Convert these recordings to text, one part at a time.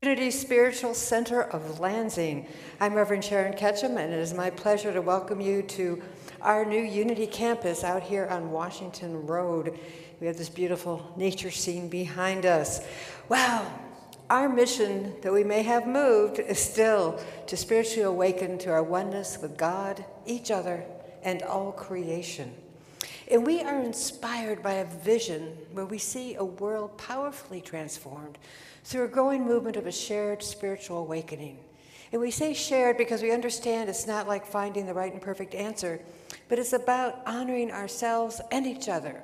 Community Spiritual Center of Lansing. I'm Rev.Sharon Ketchum, and it is my pleasure to welcome you to our new Unity campus out here on Washington Road. We have this beautiful nature scene behind us. Wow, our mission, that we may have moved, is still to spiritually awaken to our oneness with God, each other, and all creation. And we are inspired by a vision where we see a world powerfully transformed through a growing movement of a shared spiritual awakening. And we say shared because we understand it's not like finding the right and perfect answer, but it's about honoring ourselves and each other,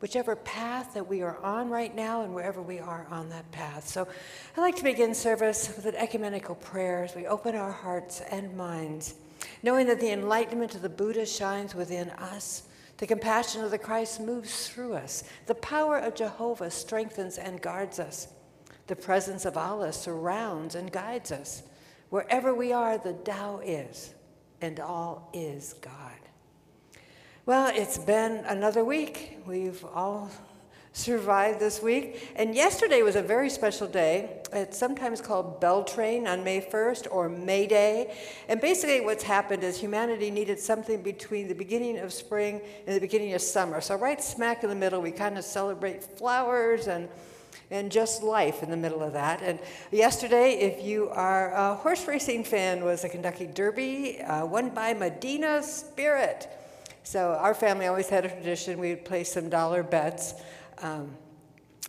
whichever path that we are on right now and wherever we are on that path. So I'd like to begin service with an ecumenical prayer as we open our hearts and minds, knowing that the enlightenment of the Buddha shines within us, the compassion of the Christ moves through us, the power of Jehovah strengthens and guards us, the presence of Allah surrounds and guides us. Wherever we are, the Tao is, and all is God. Well, it's been another week. We've all survived this week. And yesterday was a very special day. It's sometimes called Beltane on May 1st or May Day. And basically what's happened is humanity needed something between the beginning of spring and the beginning of summer. So right smack in the middle, we kind of celebrate flowers and just life in the middle of that. And yesterday, if you are a horse racing fan, was the Kentucky Derby, won by Medina Spirit. So our family always had a tradition. We would place some dollar bets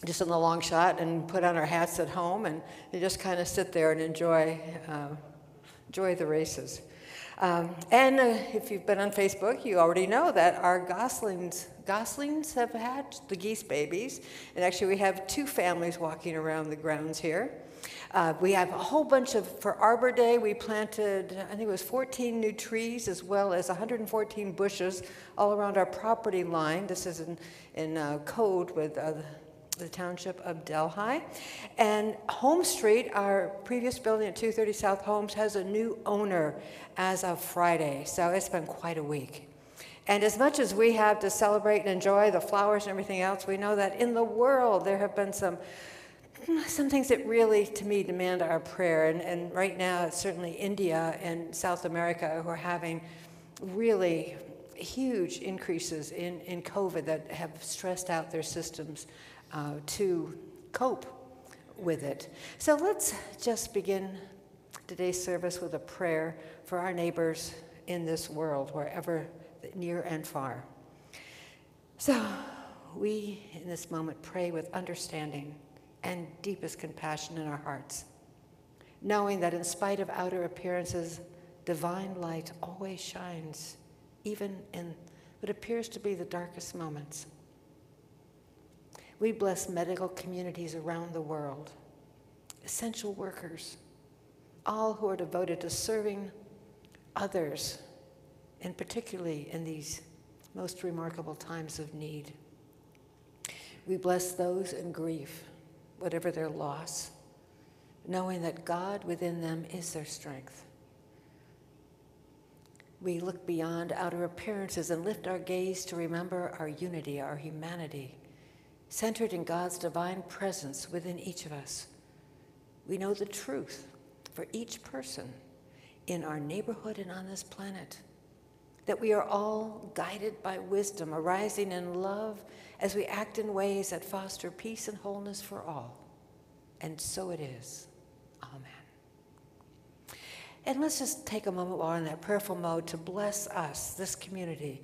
just on the long shot and put on our hats at home and just kind of sit there and enjoy the races. If you've been on Facebook, you already know that our goslings have hatched, the geese babies. And actually, we have two families walking around the grounds here. We have a whole bunch for Arbor Day, we planted, I think it was 14 new trees, as well as 114 bushes all around our property line. This is in code with the township of Delhi. And Home Street, our previous building at 230 South Holmes, has a new owner as of Friday. So it's been quite a week. And as much as we have to celebrate and enjoy the flowers and everything else, we know that in the world there have been some things that really, to me, demand our prayer. And right now, it's certainly India and South America who are having really huge increases in COVID that have stressed out their systems to cope with it. So let's just begin today's service with a prayer for our neighbors in this world, wherever, near and far. So we, in this moment, pray with understanding and deepest compassion in our hearts, knowing that in spite of outer appearances, divine light always shines, even in what appears to be the darkest moments. We bless medical communities around the world, essential workers, all who are devoted to serving others, and particularly in these most remarkable times of need. We bless those in grief, whatever their loss, knowing that God within them is their strength. We look beyond outer appearances and lift our gaze to remember our unity, our humanity, centered in God's divine presence within each of us. We know the truth for each person in our neighborhood and on this planet, that we are all guided by wisdom, arising in love as we act in ways that foster peace and wholeness for all. And so it is. Amen. And let's just take a moment while we're in that prayerful mode to bless us, this community,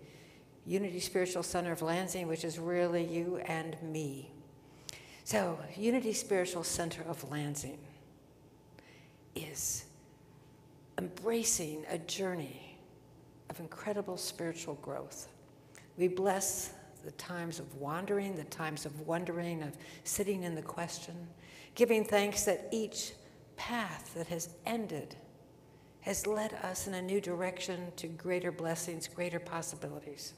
Unity Spiritual Center of Lansing, which is really you and me. So, Unity Spiritual Center of Lansing is embracing a journey of incredible spiritual growth. We bless the times of wandering, the times of wondering, of sitting in the question, giving thanks that each path that has ended has led us in a new direction to greater blessings, greater possibilities.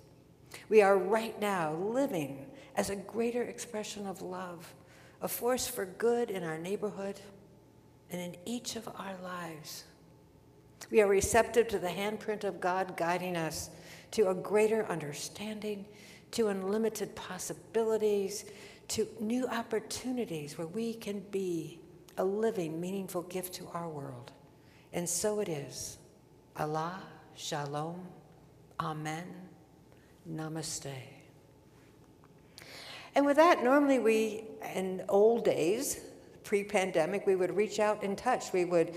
We are right now living as a greater expression of love, a force for good in our neighborhood and in each of our lives. We are receptive to the handprint of God guiding us to a greater understanding, to unlimited possibilities, to new opportunities where we can be a living, meaningful gift to our world. And so it is. Allah, Shalom, Amen, Namaste. And with that, normally we, in old days, pre-pandemic, we would reach out and touch. We would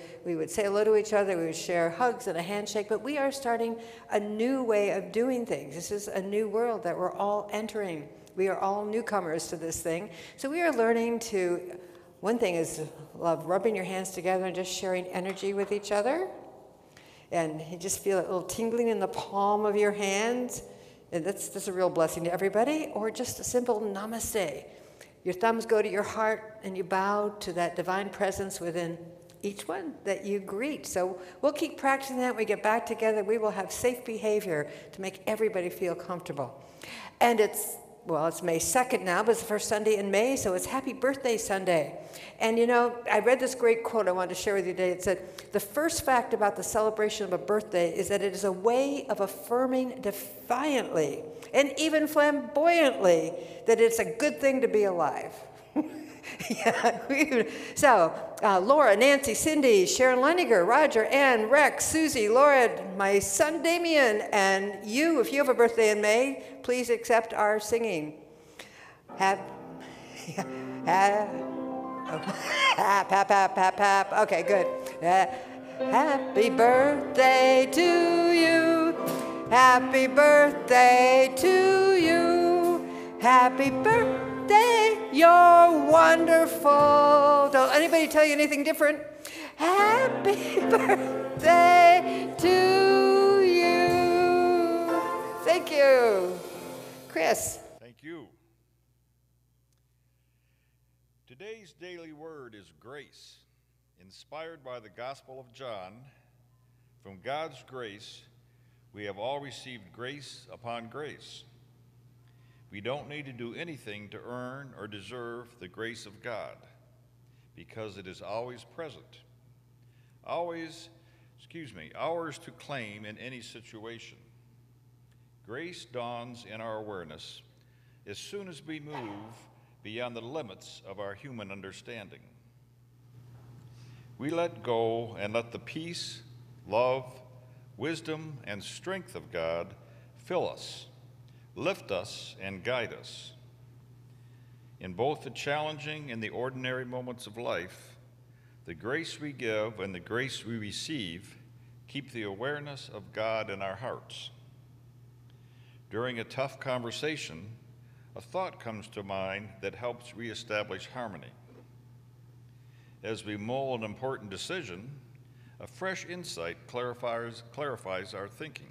say hello to each other. We would share hugs and a handshake. But we are starting a new way of doing things. This is a new world that we're all entering. We are all newcomers to this thing. So we are learning to, one thing is love rubbing your hands together and just sharing energy with each other. And you just feel a little tingling in the palm of your hands. And that's a real blessing to everybody. Or just a simple namaste. Your thumbs go to your heart and you bow to that divine presence within each one that you greet. So we'll keep practicing that. When we get back together, we will have safe behavior to make everybody feel comfortable. And it's May 2nd now, but it's the first Sunday in May, so it's Happy Birthday Sunday. And you know, I read this great quote I wanted to share with you today. It said, the first fact about the celebration of a birthday is that it is a way of affirming defiantly and even flamboyantly that it's a good thing to be alive. Yeah. So, Laura, Nancy, Cindy, Sharon Leininger, Roger, Ann, Rex, Susie, Laura, my son Damien, and you, if you have a birthday in May, please accept our singing. Hap. Okay, good. Happy birthday to you. Happy birthday to you. Happy birthday, you're wonderful. Don't anybody tell you anything different? Happy birthday to you. Thank you. Chris. Thank you. Today's daily word is grace, inspired by the Gospel of John. From God's grace, we have all received grace upon grace. We don't need to do anything to earn or deserve the grace of God, because it is always present, ours to claim in any situation. Grace dawns in our awareness as soon as we move beyond the limits of our human understanding. We let go and let the peace, love, wisdom, and strength of God fill us, lift us, and guide us. In both the challenging and the ordinary moments of life, the grace we give and the grace we receive keep the awareness of God in our hearts. During a tough conversation, a thought comes to mind that helps reestablish harmony. As we mull an important decision, a fresh insight clarifies our thinking.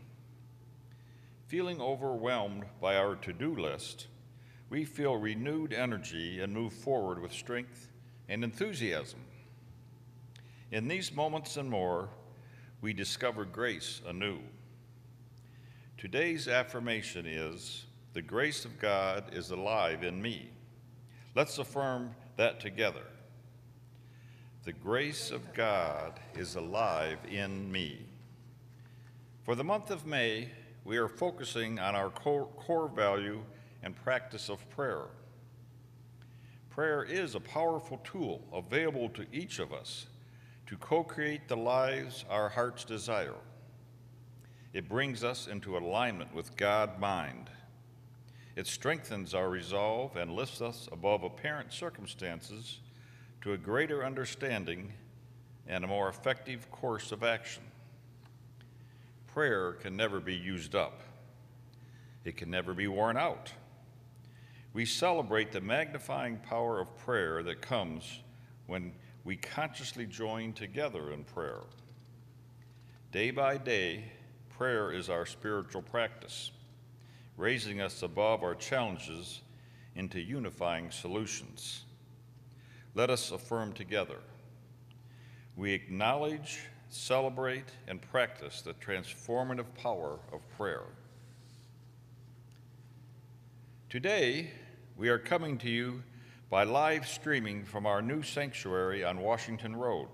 Feeling overwhelmed by our to-do list, we feel renewed energy and move forward with strength and enthusiasm. In these moments and more, we discover grace anew. Today's affirmation is, the grace of God is alive in me. Let's affirm that together. The grace of God is alive in me. For the month of May, we are focusing on our core value and practice of prayer. Prayer is a powerful tool available to each of us to co-create the lives our hearts desire. It brings us into alignment with God's mind. It strengthens our resolve and lifts us above apparent circumstances to a greater understanding and a more effective course of action. Prayer can never be used up. It can never be worn out. We celebrate the magnifying power of prayer that comes when we consciously join together in prayer. Day by day, prayer is our spiritual practice, raising us above our challenges into unifying solutions. Let us affirm together. We acknowledge, celebrate, and practice the transformative power of prayer. Today, we are coming to you by live streaming from our new sanctuary on Washington Road.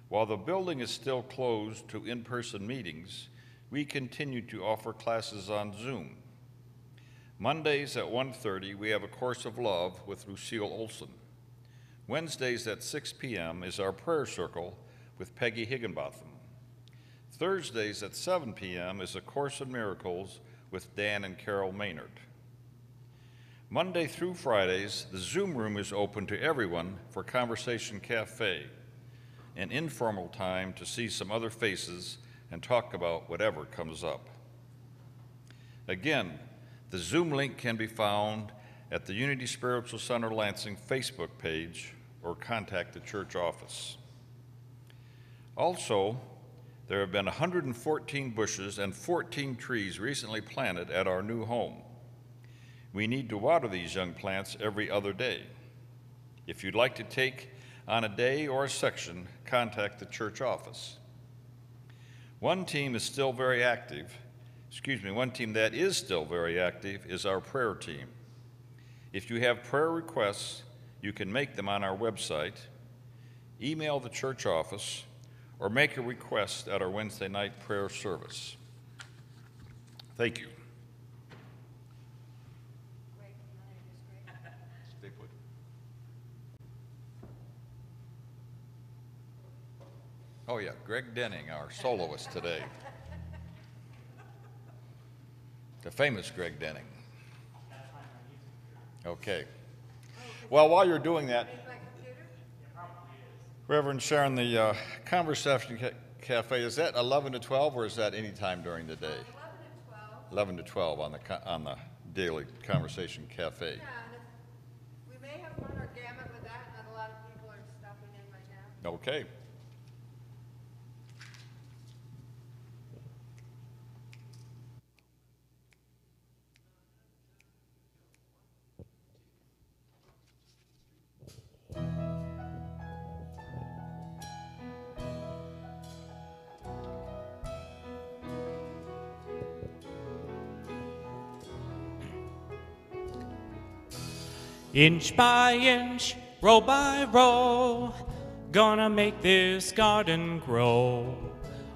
While the building is still closed to in-person meetings, we continue to offer classes on Zoom. Mondays at 1:30, we have a Course of Love with Lucille Olson. Wednesdays at 6 p.m. is our prayer circle with Peggy Higginbotham. Thursdays at 7 p.m. is A Course in Miracles with Dan and Carol Maynard. Monday through Fridays, the Zoom room is open to everyone for Conversation Cafe, an informal time to see some other faces and talk about whatever comes up. Again, the Zoom link can be found at the Unity Spiritual Center Lansing Facebook page or contact the church office. Also, there have been 114 bushes and 14 trees recently planted at our new home. We need to water these young plants every other day. If you'd like to take on a day or a section, contact the church office. One team that is still very active is our prayer team. If you have prayer requests, you can make them on our website, email the church office, or make a request at our Wednesday night prayer service. Thank you. Oh yeah, Greg Denning, our soloist today. The famous Greg Denning. Okay. Well, while you're doing that, Reverend Sharon, the Conversation Cafe, is that 11 to 12 or is that any time during the day? 11 to 12 on the daily Conversation Cafe. Yeah, and we may have run our gamut with that, and a lot of people are stopping in right now. Okay. Inch by inch, row by row, gonna make this garden grow.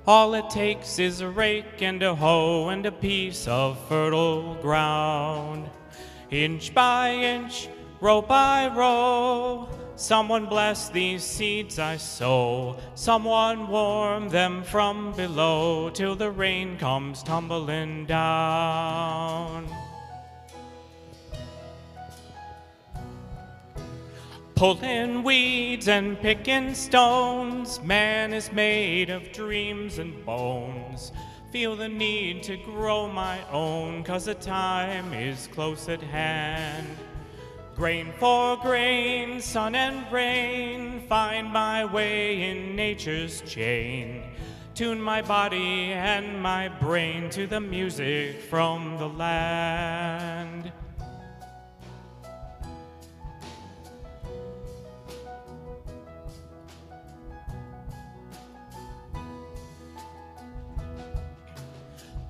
All it takes is a rake and a hoe and a piece of fertile ground. Inch by inch, row by row, someone bless these seeds I sow. Someone warm them from below till the rain comes tumbling down. Pulling weeds and picking stones, man is made of dreams and bones. Feel the need to grow my own, 'cause the time is close at hand. Grain for grain, sun and rain, find my way in nature's chain. Tune my body and my brain to the music from the land.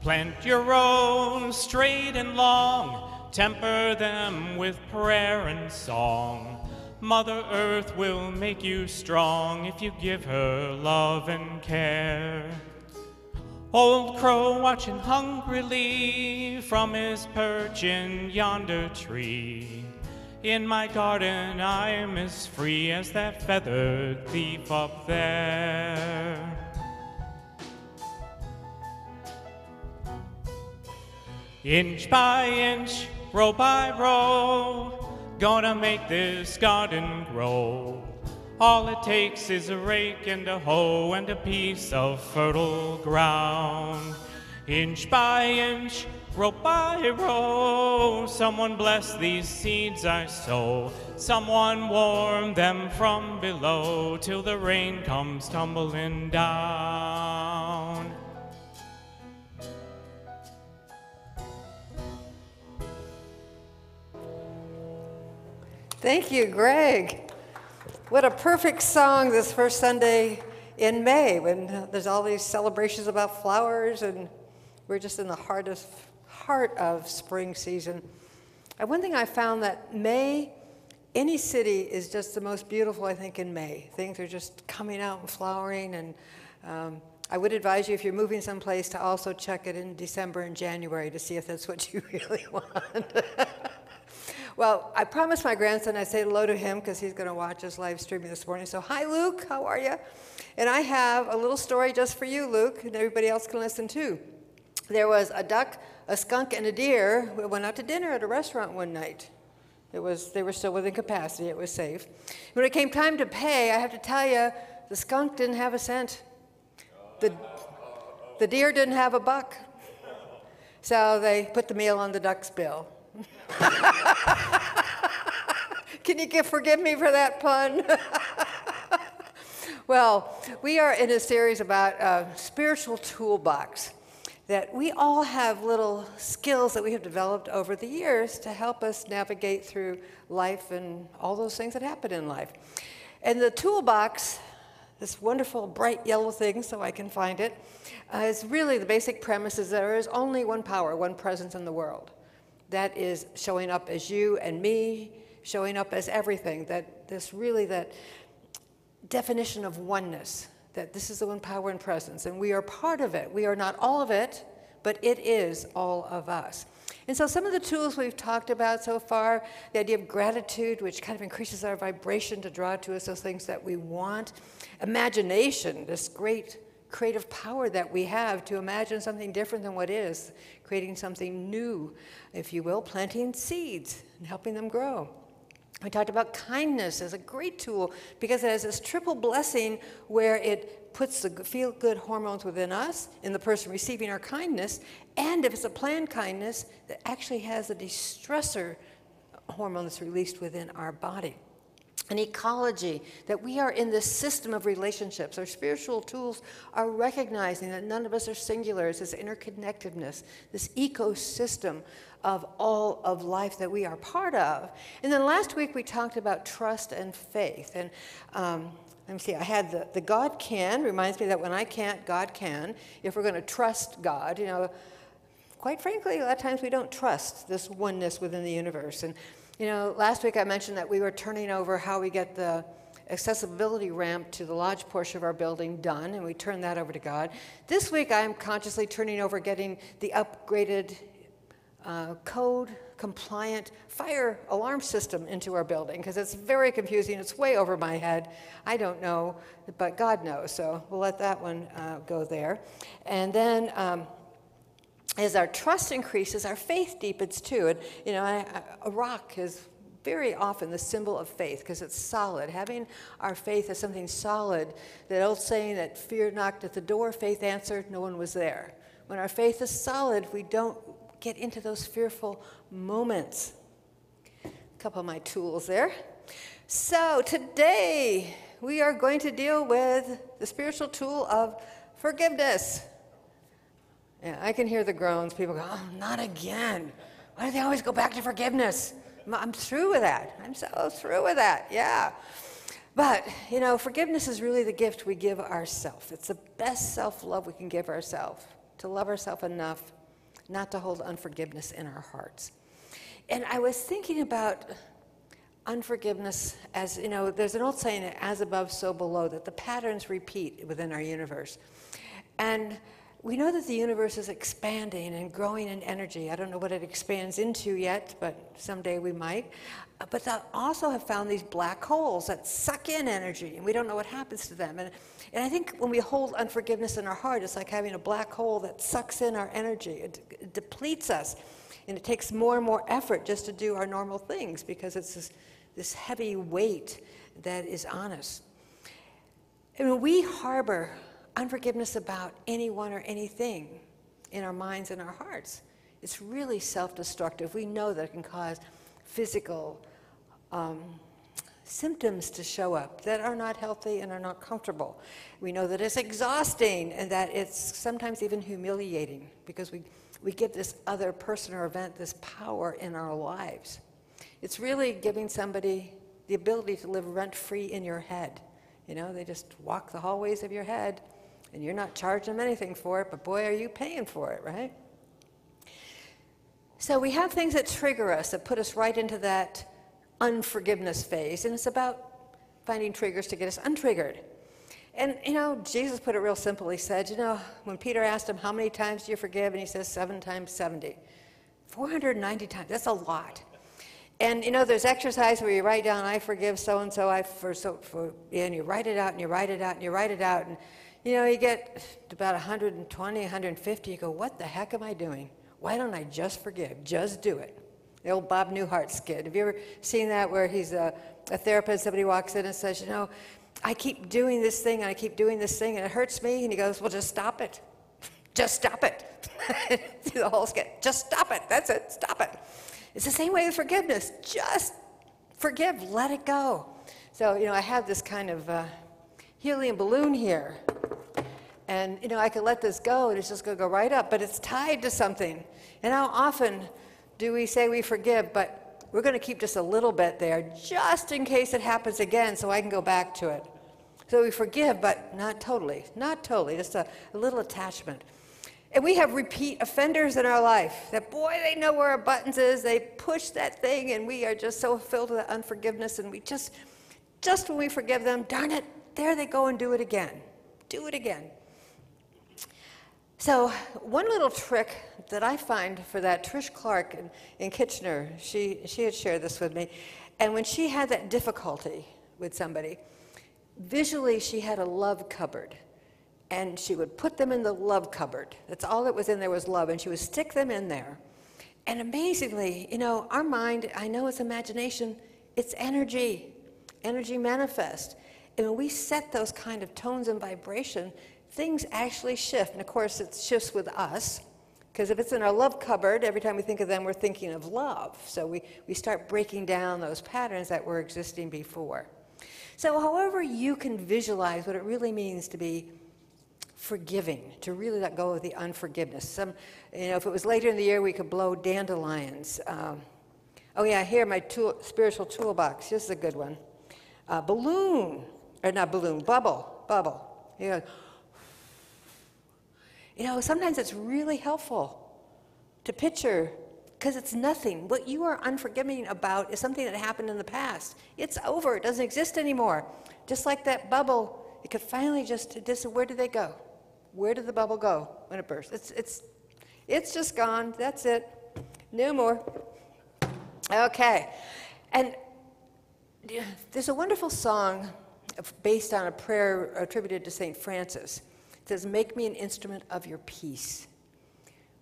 Plant your own straight and long, temper them with prayer and song. Mother Earth will make you strong if you give her love and care. Old crow watching hungrily from his perch in yonder tree. In my garden I'm as free as that feathered thief up there. Inch by inch, row by row, gonna make this garden grow. All it takes is a rake and a hoe and a piece of fertile ground. Inch by inch, row by row, someone bless these seeds I sow. Someone warm them from below till the rain comes tumbling down. Thank you, Greg. What a perfect song this first Sunday in May when there's all these celebrations about flowers and we're just in the heart of spring season. And one thing I found that May, any city is just the most beautiful, I think, in May. Things are just coming out and flowering, and I would advise you if you're moving someplace to also check it in December and January to see if that's what you really want. Well, I promised my grandson I'd say hello to him because he's going to watch us live streaming this morning. So, hi, Luke. How are you? And I have a little story just for you, Luke, and everybody else can listen too. There was a duck, a skunk, and a deer who went out to dinner at a restaurant one night. They were still within capacity. It was safe. When it came time to pay, I have to tell you, the skunk didn't have a cent. The deer didn't have a buck. So they put the meal on the duck's bill. Can you forgive me for that pun? Well, we are in a series about a spiritual toolbox, that we all have little skills that we have developed over the years to help us navigate through life and all those things that happen in life. And the toolbox, this wonderful bright yellow thing, so I can find it, is really the basic premise is there is only one power, one presence in the world. That is showing up as you and me, showing up as everything. That definition of oneness, that this is the one power and presence, and we are part of it. We are not all of it, but it is all of us. And so some of the tools we've talked about so far, the idea of gratitude, which kind of increases our vibration to draw to us those things that we want. Imagination, this great creative power that we have to imagine something different than what is, creating something new, if you will, planting seeds and helping them grow. We talked about kindness as a great tool because it has this triple blessing where it puts the feel-good hormones within us, in the person receiving our kindness, and if it's a planned kindness, that actually has a de-stressor hormone that's released within our body. An ecology, that we are in this system of relationships. Our spiritual tools are recognizing that none of us are singular. It's this interconnectedness, this ecosystem of all of life that we are part of. And then last week we talked about trust and faith. And let me see, I had the God can, reminds me that when I can't, God can. If we're going to trust God, quite frankly, a lot of times we don't trust this oneness within the universe. And last week I mentioned that we were turning over how we get the accessibility ramp to the lodge portion of our building done, and we turned that over to God. This week I'm consciously turning over getting the upgraded code-compliant fire alarm system into our building, because it's very confusing. It's way over my head. I don't know, but God knows, so we'll let that one go there. And then as our trust increases, our faith deepens too. And, a rock is very often the symbol of faith because it's solid. Having our faith as something solid, that old saying that fear knocked at the door, faith answered, no one was there. When our faith is solid, we don't get into those fearful moments. A couple of my tools there. So today, we are going to deal with the spiritual tool of forgiveness. Yeah, I can hear the groans. People go, oh, not again. Why do they always go back to forgiveness? I'm through with that. I'm so through with that, yeah. But, forgiveness is really the gift we give ourselves. It's the best self-love we can give ourselves, to love ourselves enough not to hold unforgiveness in our hearts. And I was thinking about unforgiveness, as you know, there's an old saying, as above, so below, that the patterns repeat within our universe. And we know that the universe is expanding and growing in energy. I don't know what it expands into yet, but someday we might. But they also have found these black holes that suck in energy, and we don't know what happens to them. And I think when we hold unforgiveness in our heart, it's like having a black hole that sucks in our energy. It depletes us, and it takes more and more effort just to do our normal things because it's this heavy weight that is on us. And when we harbor unforgiveness about anyone or anything in our minds and our hearts, it's really self-destructive. We know that it can cause physical symptoms to show up that are not healthy and are not comfortable. We know that it's exhausting and that it's sometimes even humiliating because we give this other person or event this power in our lives. It's really giving somebody the ability to live rent-free in your head. You know, they just walk the hallways of your head, and you're not charging them anything for it, but boy, are you paying for it, right? So we have things that trigger us, that put us right into that unforgiveness phase, and it's about finding triggers to get us untriggered. And, you know, Jesus put it real simple. He said, you know, when Peter asked him, how many times do you forgive? And he says, 7 times 70. 490 times, that's a lot. And, you know, there's exercise where you write down, I forgive so-and-so, and you write it out, and you write it out, and you write it out, and, you know, you get to about 120, 150, you go, what the heck am I doing? Why don't I just forgive? Just do it. The old Bob Newhart skit. Have you ever seen that where he's a therapist, somebody walks in and says, you know, I keep doing this thing, and I keep doing this thing, and it hurts me, and he goes, well, just stop it. Just stop it. Through the whole skit. Just stop it. That's it. Stop it. It's the same way with forgiveness. Just forgive. Let it go. So, you know, I have this kind of helium balloon here. And, you know, I could let this go, and it's just going to go right up. But it's tied to something. And how often do we say we forgive, but we're going to keep just a little bit there, just in case it happens again, so I can go back to it. So we forgive, but not totally. Not totally. Just a little attachment. And we have repeat offenders in our life that, boy, they know where our buttons is. They push that thing, and we are just so filled with unforgiveness. And we just when we forgive them, darn it, there they go and do it again. Do it again. So one little trick that I find for that, Trish Clark in Kitchener, she had shared this with me. And when she had that difficulty with somebody, visually she had a love cupboard. And she would put them in the love cupboard. That's all that was in there was love. And she would stick them in there. And amazingly, you know, our mind, I know it's imagination, it's energy. Energy manifests. And when we set those kind of tones and vibration, things actually shift. And of course, it shifts with us. Because if it's in our love cupboard, every time we think of them, we're thinking of love. So we start breaking down those patterns that were existing before. So however you can visualize what it really means to be forgiving, to really let go of the unforgiveness. You know, if it was later in the year, we could blow dandelions. Oh yeah, here, my spiritual toolbox. This is a good one. Balloon, or not balloon, bubble. You know, sometimes it's really helpful to picture, because it's nothing. What you are unforgiving about is something that happened in the past. It's over. It doesn't exist anymore. Just like that bubble, it could finally just where did they go? Where did the bubble go when it burst? It's just gone. That's it. No more. Okay. And there's a wonderful song based on a prayer attributed to St. Francis. It says, make me an instrument of your peace.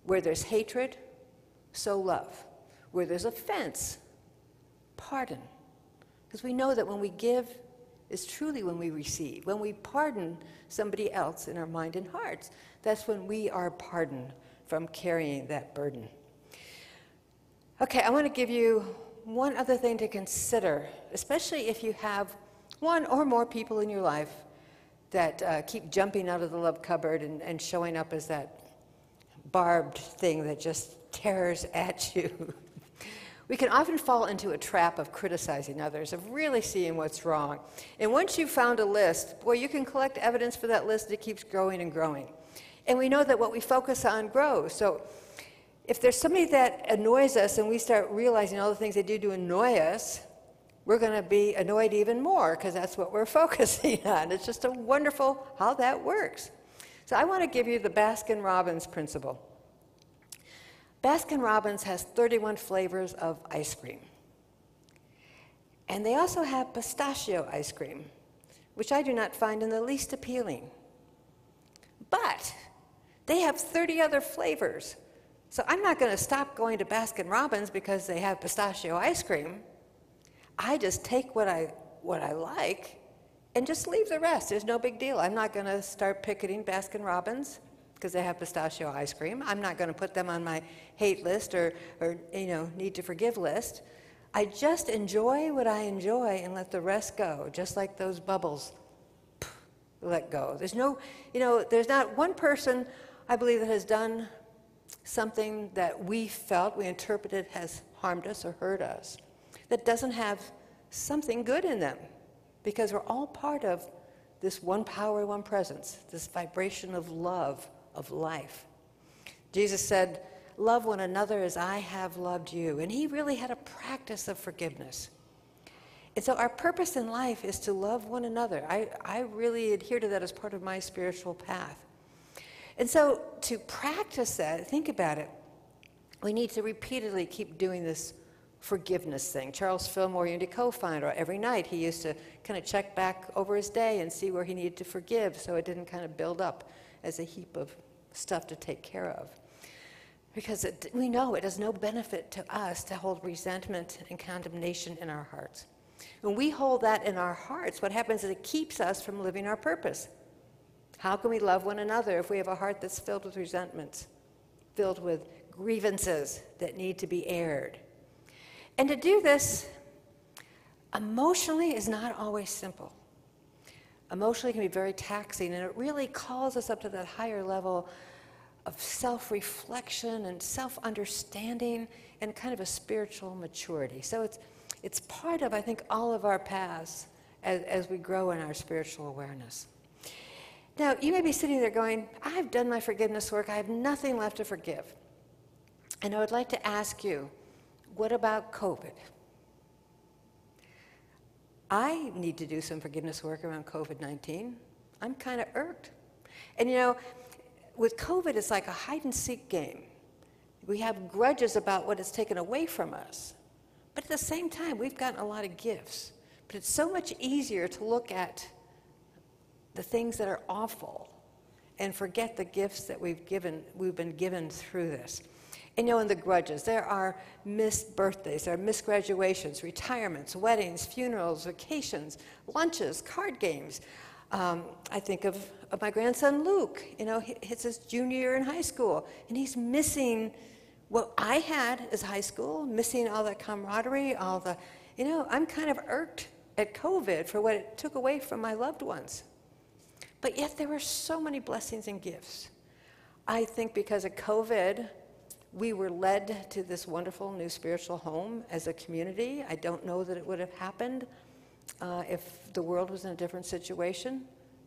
Where there's hatred, sow love. Where there's offense, pardon. Because we know that when we give is truly when we receive. When we pardon somebody else in our mind and hearts, that's when we are pardoned from carrying that burden. Okay, I want to give you one other thing to consider, especially if you have one or more people in your life that keep jumping out of the love cupboard and showing up as that barbed thing that just tears at you. We can often fall into a trap of criticizing others, of really seeing what's wrong. And once you've found a list, boy, you can collect evidence for that list. It keeps growing and growing. And we know that what we focus on grows. So if there's somebody that annoys us and we start realizing all the things they do to annoy us, we're going to be annoyed even more because that's what we're focusing on. It's just a wonderful how that works. So I want to give you the Baskin-Robbins principle. Baskin-Robbins has 31 flavors of ice cream. And they also have pistachio ice cream, which I do not find in the least appealing. But they have 30 other flavors. So I'm not going to stop going to Baskin-Robbins because they have pistachio ice cream. I just take what I like and just leave the rest. There's no big deal. I'm not going to start picketing Baskin-Robbins because they have pistachio ice cream. I'm not going to put them on my hate list or need to forgive list. I just enjoy what I enjoy and let the rest go, just like those bubbles. Let go. There's there's not one person, I believe, that has done something that we interpreted has harmed us or hurt us, that doesn't have something good in them, because we're all part of this one power, one presence, this vibration of love, of life. Jesus said, "Love one another as I have loved you." And he really had a practice of forgiveness. And so our purpose in life is to love one another. I really adhere to that as part of my spiritual path. And so to practice that, think about it, we need to repeatedly keep doing this forgiveness thing. Charles Fillmore, Unity co-founder, every night he used to kind of check back over his day and see where he needed to forgive so it didn't kind of build up as a heap of stuff to take care of. Because we know it has no benefit to us to hold resentment and condemnation in our hearts. When we hold that in our hearts, what happens is it keeps us from living our purpose. How can we love one another if we have a heart that's filled with resentments, filled with grievances that need to be aired? And to do this emotionally is not always simple. Emotionally can be very taxing, and it really calls us up to that higher level of self-reflection and self-understanding and kind of a spiritual maturity. So it's part of, I think, all of our paths as we grow in our spiritual awareness. Now, you may be sitting there going, I've done my forgiveness work. I have nothing left to forgive. And I would like to ask you, what about COVID? I need to do some forgiveness work around COVID-19. I'm kind of irked. And with COVID, it's like a hide-and-seek game. We have grudges about what it's taken away from us. But at the same time, we've gotten a lot of gifts. But it's so much easier to look at the things that are awful and forget the gifts that we've been given through this. And in the grudges, there are missed birthdays, there are missed graduations, retirements, weddings, funerals, vacations, lunches, card games. I think of my grandson Luke. It's his junior year in high school, and he's missing what I had as high school, missing all that camaraderie, I'm kind of irked at COVID for what it took away from my loved ones. But yet there were so many blessings and gifts. I think because of COVID, we were led to this wonderful new spiritual home as a community. I don't know that it would have happened if the world was in a different situation.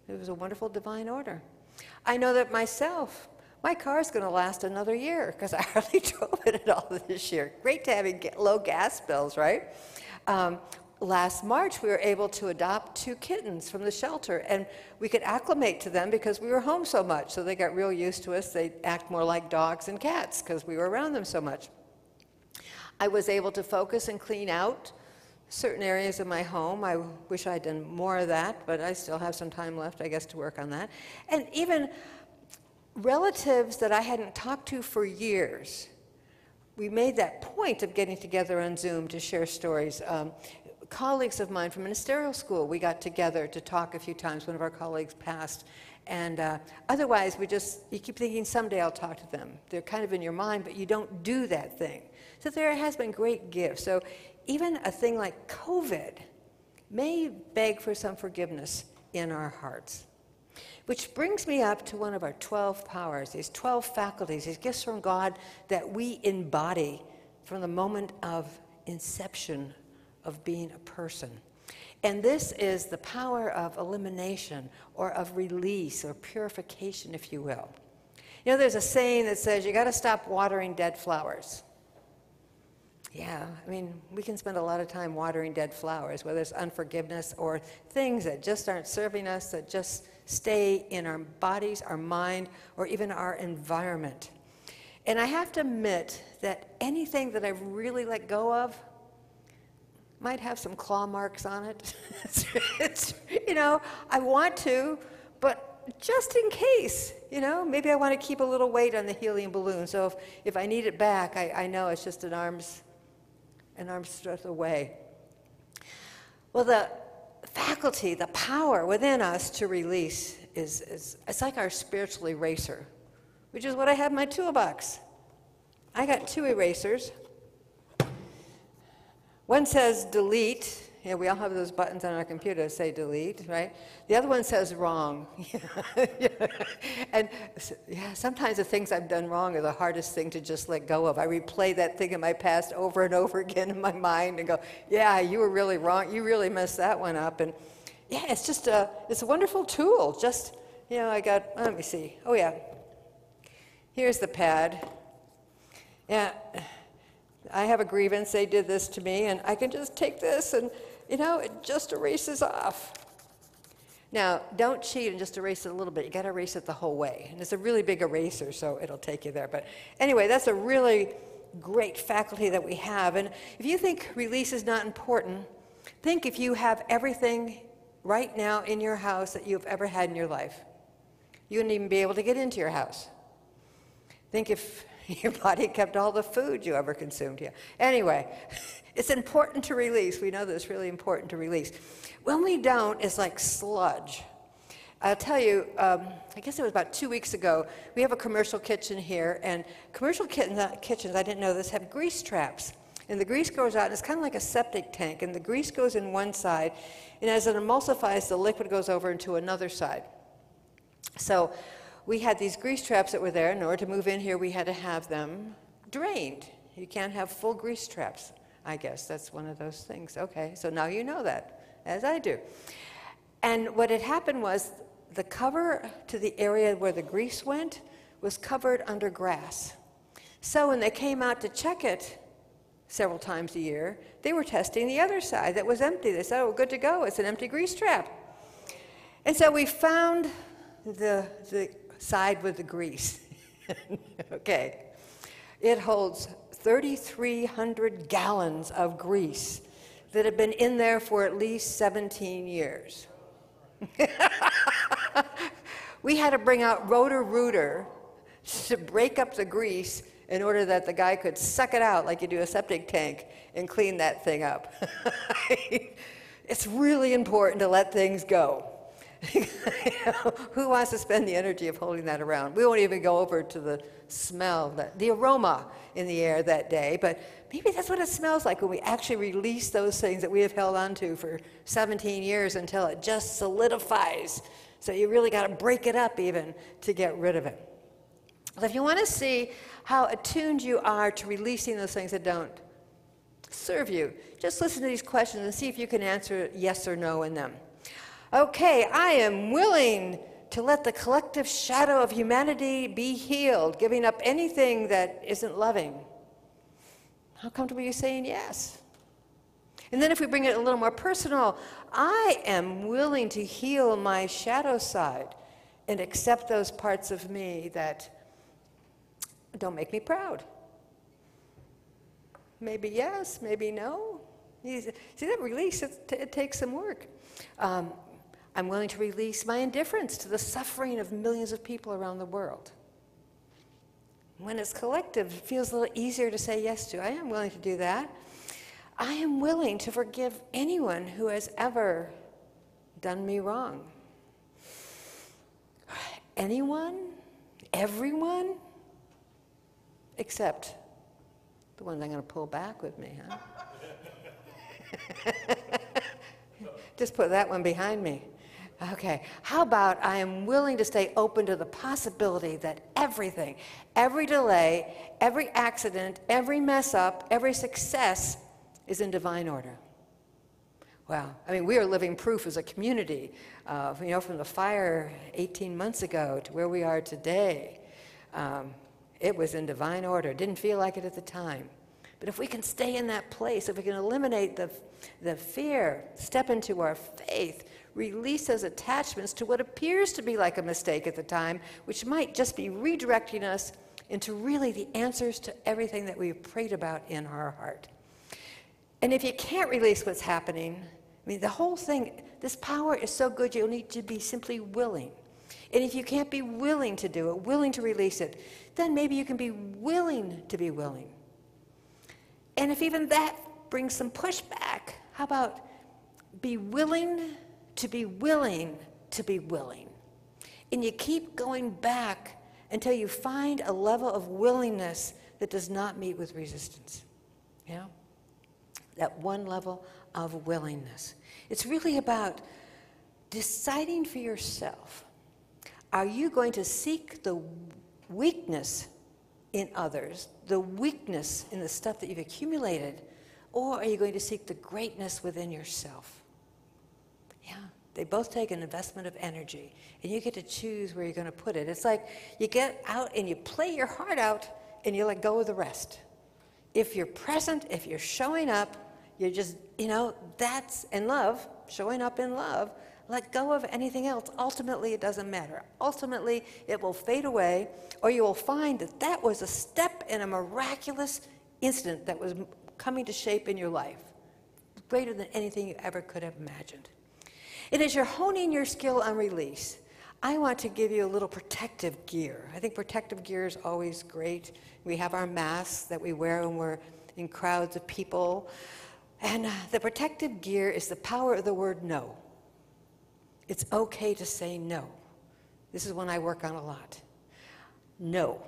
It was a wonderful divine order. I know that myself, my car's going to last another year because I hardly drove it at all this year. Great to have low gas bills, right? Last March, we were able to adopt 2 kittens from the shelter, and we could acclimate to them because we were home so much. So they got real used to us. They act more like dogs and cats because we were around them so much. I was able to focus and clean out certain areas of my home. I wish I'd done more of that, but I still have some time left, I guess, to work on that. And even relatives that I hadn't talked to for years, we made that point of getting together on Zoom to share stories. Colleagues of mine from ministerial school, we got together to talk a few times. One of our colleagues passed. And otherwise, you keep thinking, someday I'll talk to them. They're kind of in your mind, but you don't do that thing. So there has been great gifts. So even a thing like COVID may beg for some forgiveness in our hearts. Which brings me up to one of our 12 powers, these 12 faculties, these gifts from God that we embody from the moment of inception of being a person. And this is the power of elimination or of release or purification, if you will. There's a saying that says you got to stop watering dead flowers. Yeah, I mean, we can spend a lot of time watering dead flowers, whether it's unforgiveness or things that just aren't serving us, that just stay in our bodies, our mind, or even our environment. And I have to admit that anything that I've really let go of might have some claw marks on it. I want to, but just in case, maybe I want to keep a little weight on the helium balloon. So if I need it back, I know it's just an arm's stretch away. Well, the faculty, the power within us to release it's like our spiritual eraser, which is what I have in my toolbox. I got 2 erasers. One says delete. Yeah, we all have those buttons on our computer that say delete, right? The other one says wrong. And sometimes the things I've done wrong are the hardest thing to just let go of. I replay that thing in my past over and over again in my mind and go, yeah, you were really wrong. You really messed that one up. And yeah, it's just it's a wonderful tool. Just, I got, let me see. Oh yeah, here's the pad. Yeah, I have a grievance. They did this to me, and I can just take this and it just erases off. Now, don't cheat and just erase it a little bit. You got to erase it the whole way. And it's a really big eraser, so it'll take you there. But anyway, that's a really great faculty that we have. And if you think release is not important, think if you have everything right now in your house that you've ever had in your life. You wouldn't even be able to get into your house. Think if your body kept all the food you ever consumed. Yeah. Anyway, it's important to release. We know that it's really important to release. When we don't, it's like sludge. I'll tell you, I guess it was about 2 weeks ago, we have a commercial kitchen here, and commercial kitchens, I didn't know this, have grease traps. And the grease goes out, and it's kind of like a septic tank, and the grease goes in one side, and as it emulsifies, the liquid goes over into another side. So we had these grease traps that were there. In order to move in here, we had to have them drained. You can't have full grease traps. I guess that's one of those things. Okay, so now you know that, as I do. And what had happened was the cover to the area where the grease went was covered under grass. So when they came out to check it several times a year, they were testing the other side that was empty. They said, oh, good to go. It's an empty grease trap. And so we found the side with the grease. Okay. It holds 3,300 gallons of grease that have been in there for at least 17 years. We had to bring out rotor-rooter to break up the grease in order that the guy could suck it out like you do a septic tank and clean that thing up. It's really important to let things go. Who wants to spend the energy of holding that around? We won't even go over to the smell, the aroma in the air that day, but maybe that's what it smells like when we actually release those things that we have held on to for 17 years until it just solidifies. So you really got to break it up even to get rid of it. So if you want to see how attuned you are to releasing those things that don't serve you, just listen to these questions and see if you can answer yes or no in them. Okay, I am willing to let the collective shadow of humanity be healed, giving up anything that isn't loving. How comfortable are you saying yes? And then if we bring it a little more personal, I am willing to heal my shadow side and accept those parts of me that don't make me proud. Maybe yes, maybe no. See, that release, it takes some work. I'm willing to release my indifference to the suffering of millions of people around the world. When it's collective, it feels a little easier to say yes to. I am willing to do that. I am willing to forgive anyone who has ever done me wrong. Anyone, everyone, except the ones I'm going to pull back with me, huh? Just put that one behind me. Okay, how about I am willing to stay open to the possibility that everything, every delay, every accident, every mess up, every success is in divine order. Wow, I mean, we are living proof as a community, from the fire 18 months ago to where we are today. It was in divine order. It didn't feel like it at the time. But if we can stay in that place, if we can eliminate the fear, step into our faith, release those attachments to what appears to be like a mistake at the time, which might just be redirecting us into really the answers to everything that we've prayed about in our heart. And if you can't release what's happening, I mean, the whole thing, this power is so good, you'll need to be simply willing. And if you can't be willing to do it, willing to release it, then maybe you can be willing to be willing. And if even that brings some pushback, how about be willing to be willing to be willing? And you keep going back until you find a level of willingness that does not meet with resistance. You know? That one level of willingness. It's really about deciding for yourself. Are you going to seek the weakness in others, the weakness in the stuff that you've accumulated, or are you going to seek the greatness within yourself? Yeah, they both take an investment of energy, and you get to choose where you're going to put it. It's like you get out and you play your heart out, and you let go of the rest. If you're present, if you're showing up, you're just, that's in love, showing up in love. Let go of anything else. Ultimately, it doesn't matter. Ultimately, it will fade away, or you will find that that was a step in a miraculous incident that was coming to shape in your life, greater than anything you ever could have imagined. And as you're honing your skill on release, I want to give you a little protective gear. I think protective gear is always great. We have our masks that we wear when we're in crowds of people. And the protective gear is the power of the word no. It's okay to say no. This is one I work on a lot. No.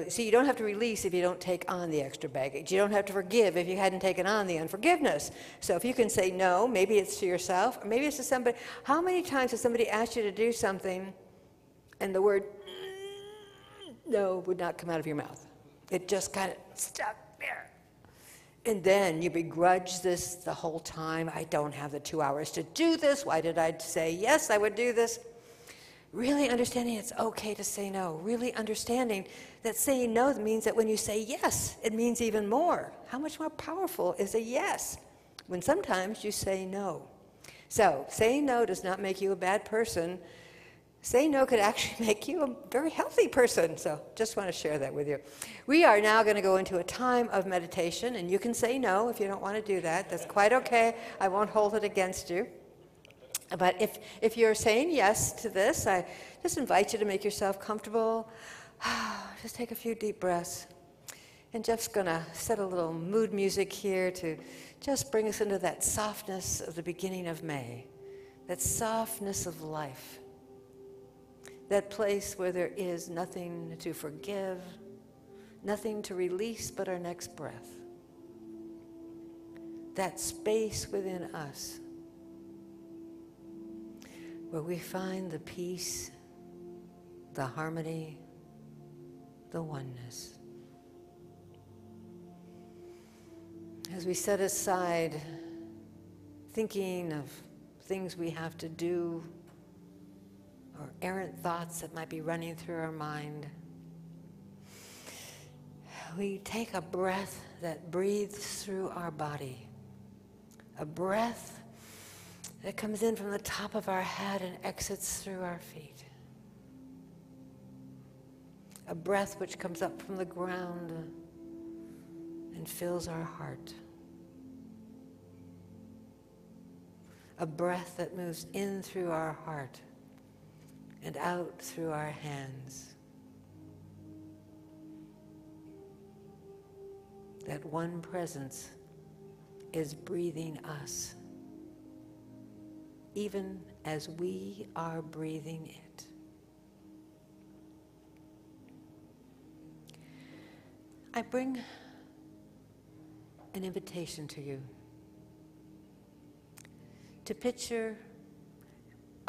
See, you don't have to release if you don't take on the extra baggage. You don't have to forgive if you hadn't taken on the unforgiveness. So if you can say no, maybe it's to yourself, or maybe it's to somebody. How many times has somebody asked you to do something and the word no would not come out of your mouth? It just kind of stuck there. And then you begrudge this the whole time. I don't have the 2 hours to do this. Why did I say yes, I would do this? Really understanding it's okay to say no. Really understanding that saying no means that when you say yes, it means even more. How much more powerful is a yes when sometimes you say no? So saying no does not make you a bad person. Saying no could actually make you a very healthy person. So just want to share that with you. We are now going to go into a time of meditation, and you can say no if you don't want to do that. That's quite okay. I won't hold it against you. But if you're saying yes to this, I just invite you to make yourself comfortable. Just take a few deep breaths. And Jeff's going to set a little mood music here to just bring us into that softness of the beginning of May, that softness of life. That place where there is nothing to forgive, nothing to release but our next breath. That space within us where we find the peace, the harmony, the oneness. As we set aside thinking of things we have to do, or errant thoughts that might be running through our mind, we take a breath that breathes through our body, a breath that comes in from the top of our head and exits through our feet, a breath which comes up from the ground and fills our heart, a breath that moves in through our heart and out through our hands. That one presence is breathing us, even as we are breathing it. I bring an invitation to you to picture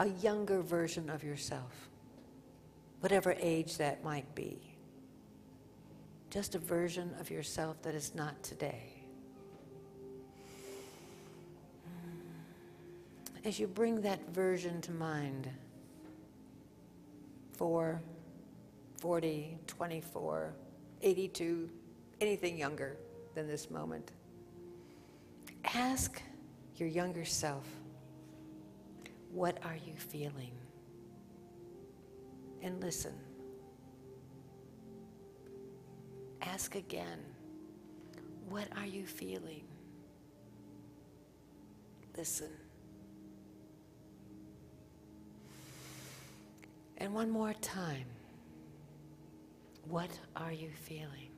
a younger version of yourself, whatever age that might be. Just a version of yourself that is not today. As you bring that version to mind, 4, 40, 24, 82, anything younger, than this moment. Ask your younger self, what are you feeling? And listen. Ask again, what are you feeling? Listen. And one more time, what are you feeling?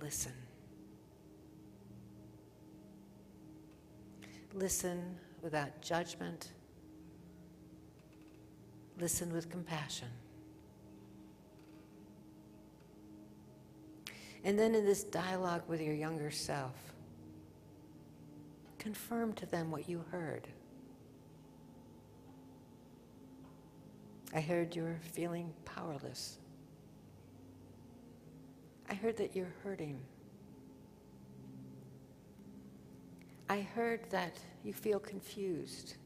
Listen. Listen without judgment. Listen with compassion. And then in this dialogue with your younger self, confirm to them what you heard. I heard you're feeling powerless. I heard that you're hurting. I heard that you feel confused.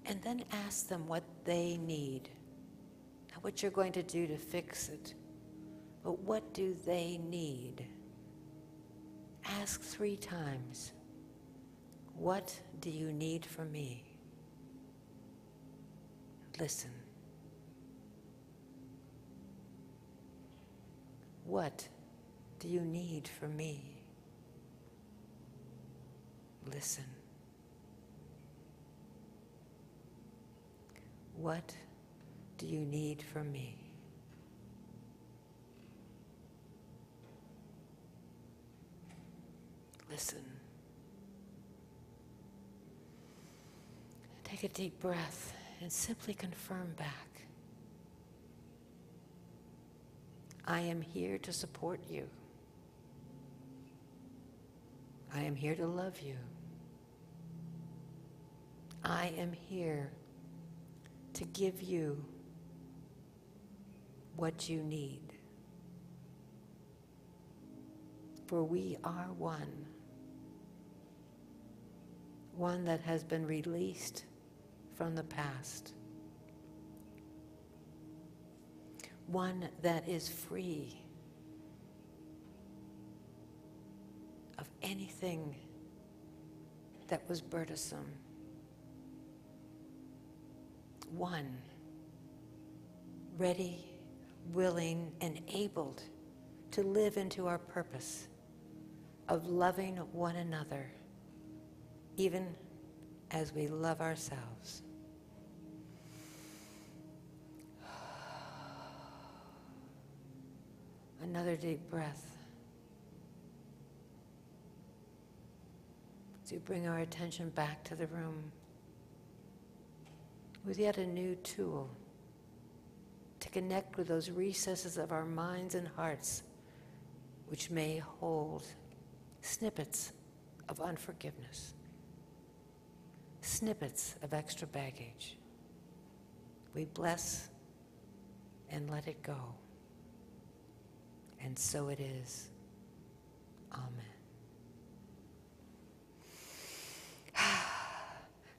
And then ask them what they need, not what you're going to do to fix it, but what do they need? Ask 3 times, what do you need from me? Listen. What do you need from me? Listen. What do you need from me? Listen. Take a deep breath and simply confirm back. I am here to support you. I am here to love you. I am here to give you what you need. For we are one that has been released from the past, one that is free of anything that was burdensome, one ready, willing, and able to live into our purpose of loving one another, even as we love ourselves. Another deep breath. To bring our attention back to the room with yet a new tool to connect with those recesses of our minds and hearts which may hold snippets of unforgiveness, snippets of extra baggage. We bless and let it go. And so it is. Amen.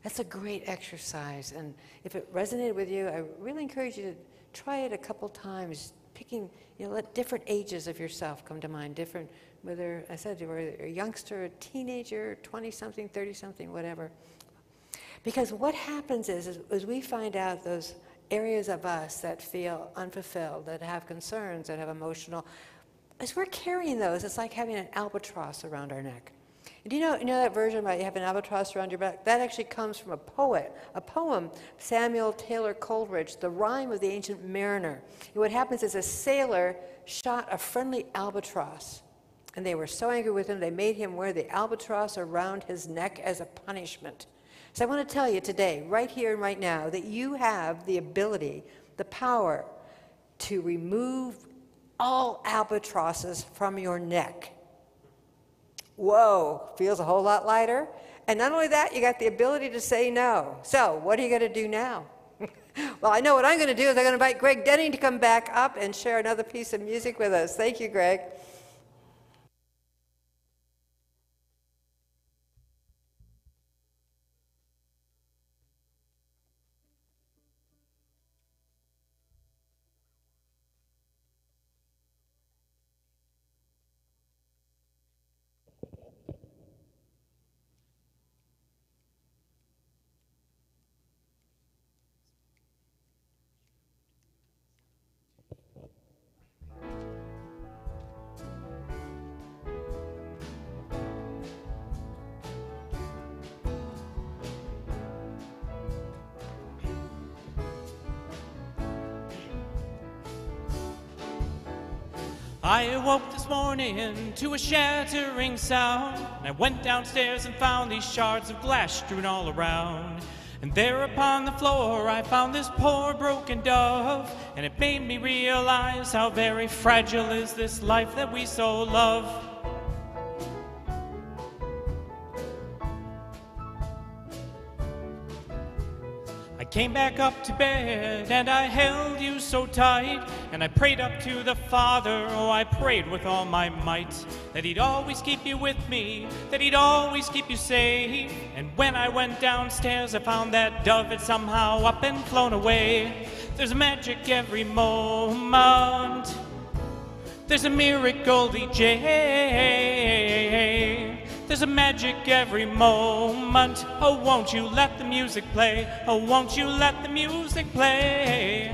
That's a great exercise, and if it resonated with you, I really encourage you to try it a couple times, picking, let different ages of yourself come to mind, different, whether, I said you were a youngster, a teenager, 20-something, 30-something, whatever. Because what happens is we find out those areas of us that feel unfulfilled, that have concerns, that have emotional, as we're carrying those, it's like having an albatross around our neck. And do you know that version about you have an albatross around your back? That actually comes from a poem, Samuel Taylor Coleridge, The Rime of the Ancient Mariner. And what happens is a sailor shot a friendly albatross, and they were so angry with him, they made him wear the albatross around his neck as a punishment. So I want to tell you today, right here and right now, that you have the ability, the power to remove all albatrosses from your neck. Whoa, feels a whole lot lighter. And not only that, you got the ability to say no. So what are you going to do now? Well, I know what I'm going to do is I'm going to invite Greg Denning to come back up and share another piece of music with us. Thank you, Greg. I awoke this morning to a shattering sound, and I went downstairs and found these shards of glass strewn all around. And there upon the floor I found this poor broken dove, and it made me realize how very fragile is this life that we so love. I came back up to bed and I held you so tight, and I prayed up to the Father, oh I prayed with all my might, that he'd always keep you with me, that he'd always keep you safe. And when I went downstairs I found that dove had somehow up and flown away. There's magic every moment, there's a miracle each day. There's a magic every moment. Oh, won't you let the music play? Oh, won't you let the music play?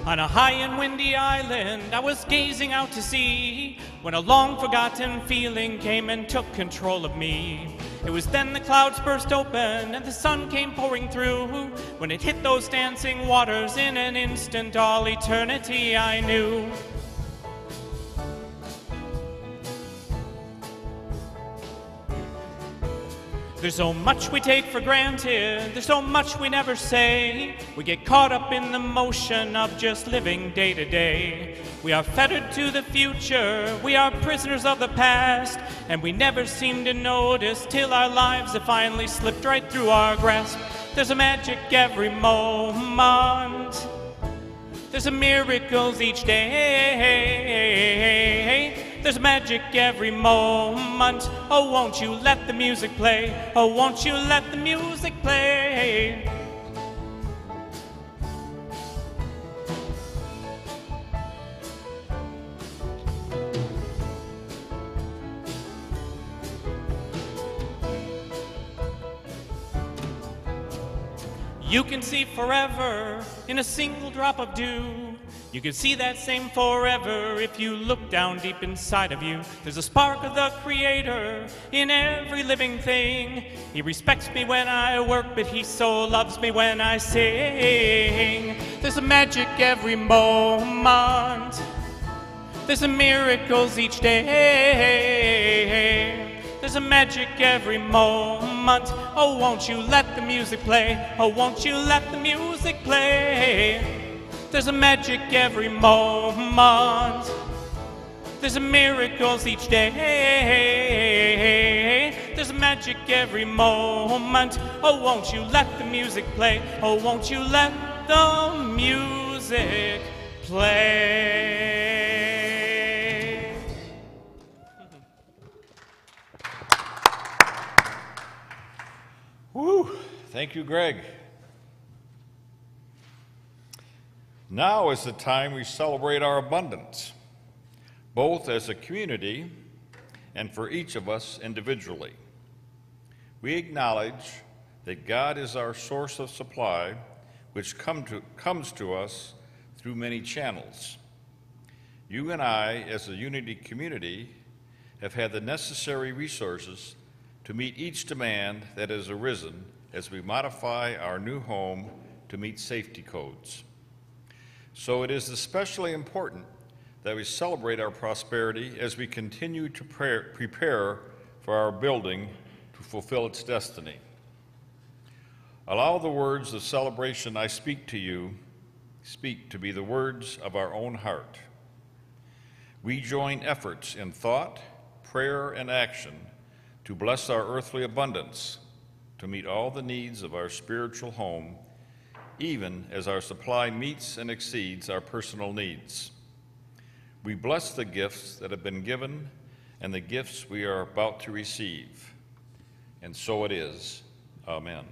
On a high and windy island, I was gazing out to sea, when a long-forgotten feeling came and took control of me. It was then the clouds burst open and the sun came pouring through. When it hit those dancing waters, in an instant all eternity I knew. There's so much we take for granted, there's so much we never say. We get caught up in the motion of just living day to day. We are fettered to the future, we are prisoners of the past, and we never seem to notice till our lives have finally slipped right through our grasp. There's a magic every moment, there's a miracles each day. There's magic every moment. Oh, won't you let the music play? Oh, won't you let the music play? You can see forever in a single drop of dew. You can see that same forever if you look down deep inside of you. There's a spark of the Creator in every living thing. He respects me when I work, but he so loves me when I sing. There's a magic every moment, there's a miracles each day. There's a magic every moment. Oh, won't you let the music play? Oh, won't you let the music play? There's a magic every moment, there's a miracles each day. There's a magic every moment. Oh, won't you let the music play? Oh, won't you let the music play? Woo! Thank you, Greg. Now is the time we celebrate our abundance, both as a community and for each of us individually. We acknowledge that God is our source of supply, which comes to us through many channels. You and I, as a unity community, have had the necessary resources to meet each demand that has arisen as we modify our new home to meet safety codes. So it is especially important that we celebrate our prosperity as we continue to prepare for our building to fulfill its destiny. Allow the words of celebration I speak to you speak to be the words of our own heart. We join efforts in thought, prayer, and action to bless our earthly abundance, to meet all the needs of our spiritual home, even as our supply meets and exceeds our personal needs. We bless the gifts that have been given and the gifts we are about to receive. And so it is. Amen.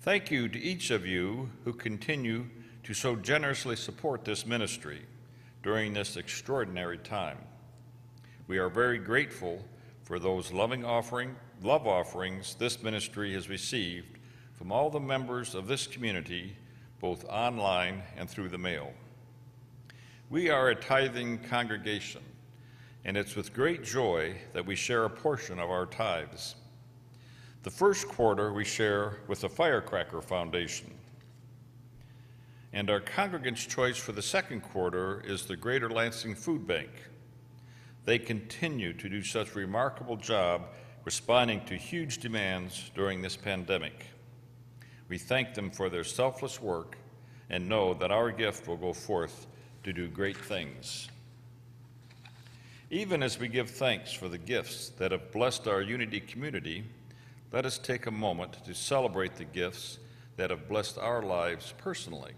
Thank you to each of you who continue to so generously support this ministry during this extraordinary time. We are very grateful for those love offerings this ministry has received from all the members of this community, both online and through the mail. We are a tithing congregation, and it's with great joy that we share a portion of our tithes. The first quarter we share with the Firecracker Foundation. And our congregant's choice for the second quarter is the Greater Lansing Food Bank. They continue to do such a remarkable job responding to huge demands during this pandemic. We thank them for their selfless work and know that our gift will go forth to do great things. Even as we give thanks for the gifts that have blessed our Unity community, let us take a moment to celebrate the gifts that have blessed our lives personally.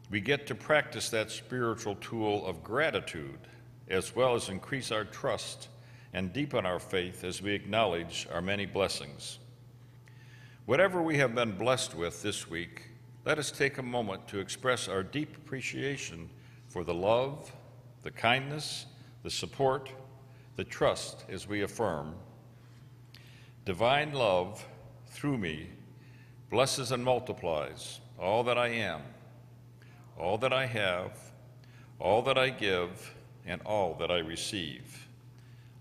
We get to practice that spiritual tool of gratitude, as well as increase our trust and deepen our faith as we acknowledge our many blessings. Whatever we have been blessed with this week, let us take a moment to express our deep appreciation for the love, the kindness, the support, the trust as we affirm, divine love through me blesses and multiplies all that I am, all that I have, all that I give, and all that I receive.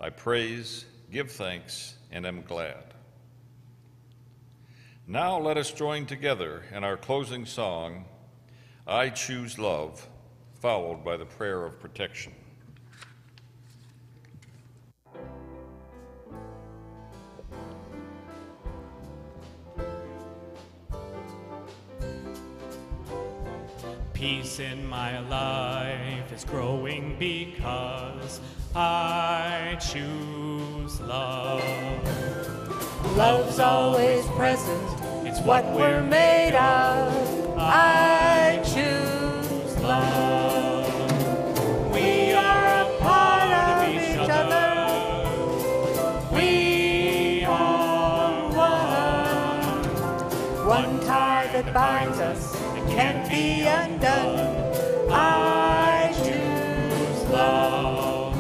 I praise, give thanks, and am glad. Now let us join together in our closing song, I Choose Love, followed by the prayer of protection. Peace in my life is growing because I choose love. Love's always present, it's what we're made of. I choose love. We are a part of each other. We are one tie that binds us, it can't be undone. I choose love.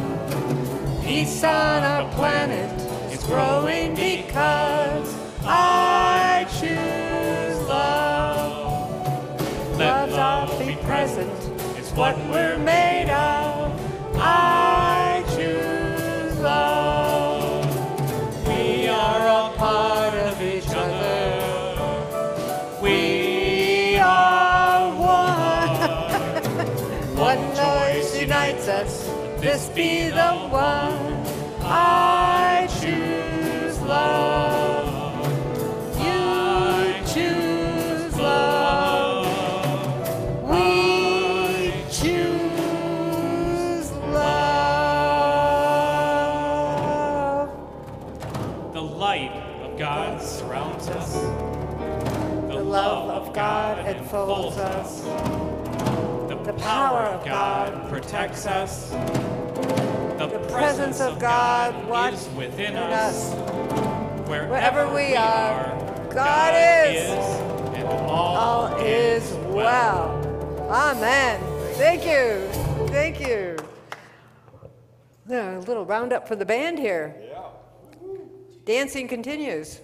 Peace on our planet, it's growing because I choose love. Love's all be present, it's what we're made of. I choose love. We are a part of each other. We are one. One choice unites us, this be the one. I choose love. You choose love. We choose love. The light of God surrounds us. The love of God enfolds us. The power of God protects us. The presence of God is within us. Wherever we are, God is, and all is well. Amen. Thank you. Thank you. A little roundup for the band here. Dancing continues.